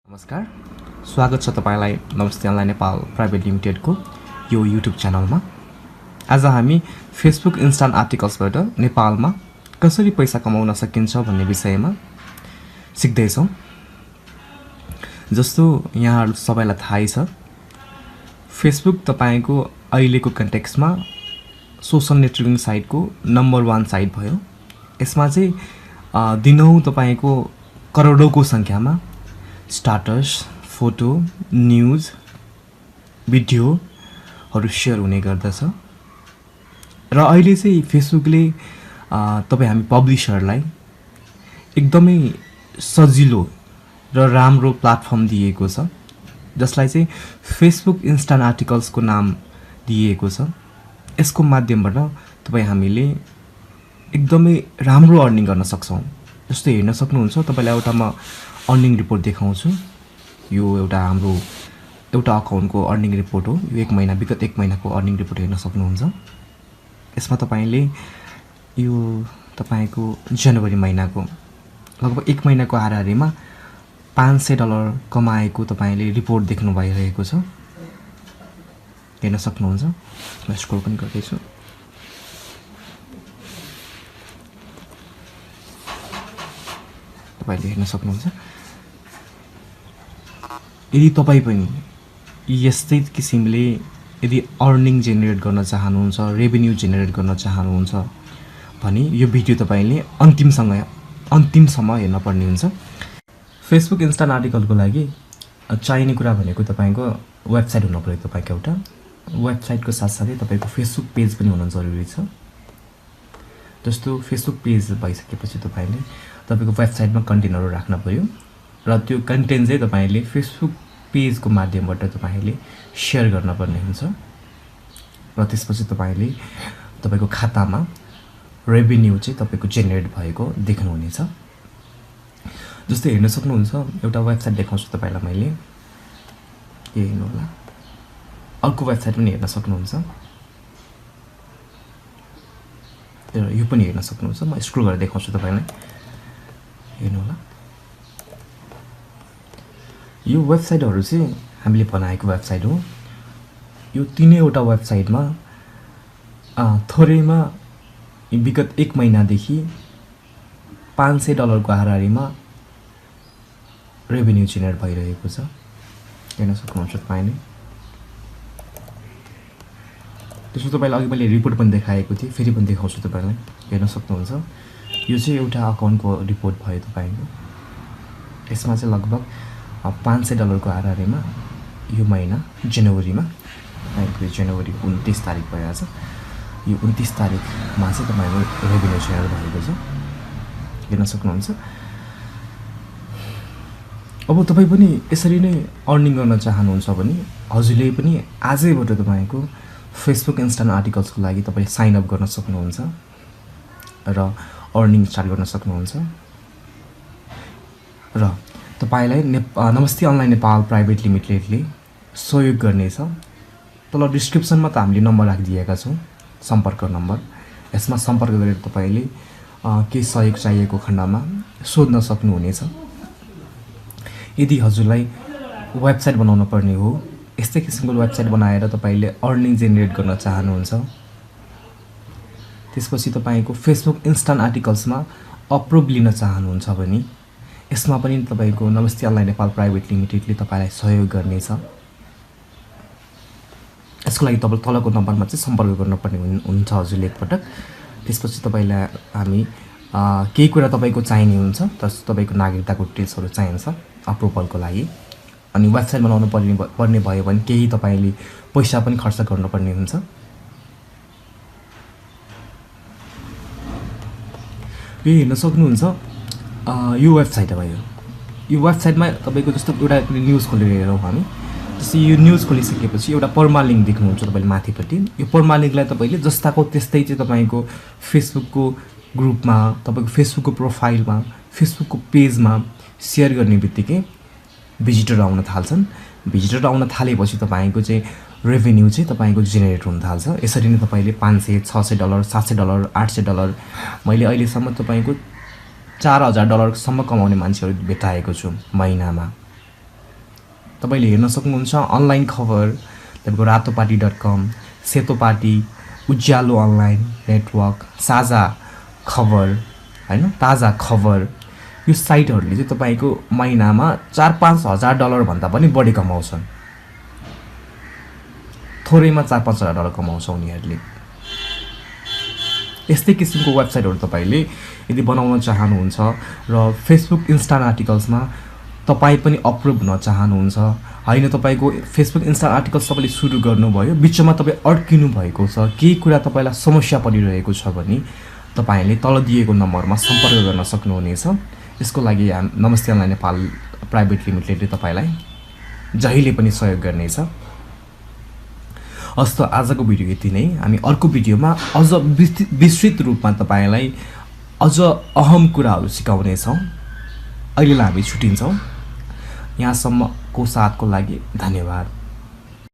नमस्कार, स्वागत छ तपाईलाई नमस्ते अनलाइन नेपाल प्राइभेट लिमिटेडको यो युट्युब च्यानलमा। आज हामी फेसबुक इन्स्टान्ट आर्टिकल्सबाट नेपालमा कसरी पैसा कमाउन सकिन्छ भन्ने विषयमा सिक्दैछौँ। जस्तो यहाँ सबैलाई थाहै छ, फेसबुक तपाईको अहिलेको कन्टेक्स्टमा सोसल नेटवर्किङ साइटको नम्बर 1 साइट भयो। यसमा चाहिँ दिनहुँ तपाईको करोडौंको संख्यामा स्टाटस, फोटो, न्यूज, भिडियोहरू शेयर हुने गर्दछ। र अहिले चाहिँ फेसबुकले हामी पब्लिशरलाई एकदमै सजिलो र राम्रो प्लेटफर्म दिएको छ, जसलाई चाहिँ फेसबुक इन्स्टान्ट आर्टिकल्सको नाम दिएको छ। यसको माध्यमबाट हामीले एकदमै राम्रो अर्निङ गर्न सक्छौँ। जस्तो हेर्न सक्नुहुन्छ, तपाईलाई एउटा म अर्निङ रिपोर्ट देखाउँछु। यो हाम्रो एउटा अकाउन्टको अर्निङ रिपोर्ट हो। यो विगत एक महिनाको अर्निङ रिपोर्ट हेर्न सक्नुहुन्छ। यसमा तपाईले यो तपाईको जनवरी महिनाको लगभग एक महिनाको हाराहारीमा $500 कमाएको तपाईले रिपोर्ट देख्नु भइरहेको छ। हेर्न सक्नुहुन्छ। म स्क्रोल पनि गर्दैछु। तपाईले हेर्न सक्नुहुन्छ। यदि तपाई पनि यस्तै किसिमले यदि अर्निङ जेनेरेट गर्न चाहनुहुन्छ, रेभेन्यू जेनेरेट गर्न चाहनुहुन्छ भने यो भिडियो तपाईले अन्तिमसम्म हेर्न पर्ने हुन्छ। फेसबुक इन्स्टान्ट आर्टिकलको लागि चाहिने कुरा भनेको तपाईको वेबसाइट हुन पर्यो। तपाईको एउटा वेबसाइटको साथसाथै तपाईको फेसबुक पेज पनि हुन जरुरी छ। जस्तो फेसबुक पेज भइसकेपछि तपाईको वेबसाइटमा कन्टेन्टहरु राख्न पर्यो र त्यो कन्टेन्ट चाहिँ तपाईले फेसबुक पेजको माध्यमबाट तपाईले शेयर गर्न पर्ने हुन्छ र त्यसपछि तपाईको खातामा रेभेन्यू चाहिँ तपाईको जेनेरेट भएको देख्नुहुनेछ। जस्तै हेर्न सक्नुहुन्छ, एउटा वेबसाइट देखाउँछु तपाईलाई मैले। के हेर्नु होला, अर्को वेबसाइट पनि हेर्न सक्नुहुन्छ। यो पनि हेर्न सक्नुहुन्छ। म स्क्रोल गरेर देखाउँछु तपाईलाई। हेर्नु होला, यो वेबसाइटहरु चाहिँ हामीले बनाएको वेबसाइट हो। यो तीनैवटा वेबसाइटमा थोरैमा विगत एक महिनादेखि $500 को हाराहारीमा रेभेन्यू जेनेरेट भइरहेको छ। हेर्न सक्नुहुन्छ तपाईले। त्यसो तपाईलाई अघि मैले रिपोर्ट पनि देखाएको थिएँ, फेरि पनि देखाउँछु तपाईलाई। हेर्न सक्नुहुन्छ। यो चाहिँ एउटा अकाउन्टको रिपोर्ट भयो तपाईको। यसमा चाहिँ लगभग $500 को हाराहारीमा यो महिना जनवरीमा जनवरी 29 तारिक भइरहेछ। यो 29 तारिकमा चाहिँ तपाईको रेभेन्यू जेनेरेट भएको छ। हेर्न सक्नुहुन्छ। अब तपाई पनि यसरी नै अर्निङ गर्न चाहनुहुन्छ भने हजुरले पनि आजैबाट तपाईको फेसबुक इन्स्टान्ट आर्टिकल्सको लागि तपाई साइन अप गर्न सक्नुहुन्छ र अर्निङ स्टार्ट गर्न सक्नुहुन्छ। र तपाईलाई नमस्ते अनलाइन नेपाल प्राइभेट लिमिटेडले सहयोग गर्नेछ। तल डिस्क्रिप्सनमा त हामीले नम्बर राखिदिएका छौं, सम्पर्क नम्बर। यसमा सम्पर्क गरेर तपाईले के सहयोग चाहिएको खण्डमा सोध्न सक्नुहुनेछ। यदि हजुरलाई वेबसाइट बनाउन पर्ने हो, यस्तै किसिमको वेबसाइट बनाएर तपाईले अर्निङ जेनेरेट गर्न चाहनुहुन्छ, त्यसपछि तपाईको फेसबुक इन्स्टान्ट आर्टिकल्समा अप्रुभ लिन चाहनुहुन्छ भने यसमा पनि तपाईको नमस्ते अनलाइन नेपाल प्राइभेट लिमिटेडले तपाईलाई सहयोग गर्नेछ। यसको लागि तलको नम्बरमा चाहिँ सम्पर्क गर्नुपर्ने हुन्छ हजुरले एकपटक। त्यसपछि तपाईलाई हामी केही कुरा तपाईको चाहिने हुन्छ, तपाईको नागरिकताको डिटेल्सहरु चाहिन्छ अप्रुभलको लागि। अनि वेबसाइट बनाउन पर्ने भयो भने केही तपाईले पैसा पनि खर्च गर्नुपर्ने हुन्छ। यो हेर्न सक्नुहुन्छ। यो वेबसाइट भयो। यो वेबसाइटमा तपाईको जस्तो एउटा न्यूज खोलेर हेरौँ हामी। जस्तै यो न्यूज खोलिसकेपछि एउटा पर्मालिङ्क देख्नुहुन्छ तपाईले माथिपट्टि। यो पर्मालिङ्कलाई तपाईले जस्ताको त्यस्तै चाहिँ तपाईको फेसबुकको ग्रुपमा, तपाईको फेसबुकको प्रोफाइलमा, फेसबुकको पेजमा शेयर गर्ने बित्तिकै भिजिटर आउन थाल्छन्। भिजिटर आउन थालेपछि तपाईको चाहिँ रेभेन्यू चाहिँ तपाईको जेनेरेट हुन थाल्छ। यसरी नै तपाईले $500, $600, $700, $800 मैले अहिलेसम्म तपाईको $4000 सम्म कमाउने मान्छेहरु भेटाएको छु महिनामा। तपाईले हेर्न सक्नुहुन्छ अनलाइन खबर तपाईको रातोपाटी.com, सेतोपाटी, उज्यालो अनलाइन नेटवर्क, साझा खबर हैन, ताजा खबर, यो साइटहरुले चाहिँ तपाईको महिनामा 4-5 हजार डलर भन्दा पनि बढी कमाउँछन्। थोरैमा 4-5 हजार डलर कमाउँछ उनीहरुले। यस्तै किसिमको वेबसाइटहरु तपाईले यदि बनाउन चाहनुहुन्छ र फेसबुक इन्स्टा आर्टिकल्समा तपाई पनि अपलोड हुन चाहनुहुन्छ, हैन तपाईको फेसबुक इन्स्टा आर्टिकल्स तपाईले सुरु गर्नुभयो, बीचमा तपाई अड्किनु भएको छ, केही कुरा तपाईलाई समस्या परिरहेको छ भने तपाईले तल दिएको नम्बरमा सम्पर्क गर्न सक्नुहुनेछ। यसको लागि नमस्ते अनलाइन नेपाल प्राइभेट लिमिटेडले तपाईलाई जहिले पनि सहयोग गर्नेछ। हस्त आजको भिडियो यति नै। हामी अर्को भिडियोमा अझ विस्तृत रूपमा तपाईलाई अझ अहम कुराहरू सिकाउने छौं। अहिलेलाई हामी छुटिन्छौं। यहाँसम्मको साथको लागि धन्यवाद।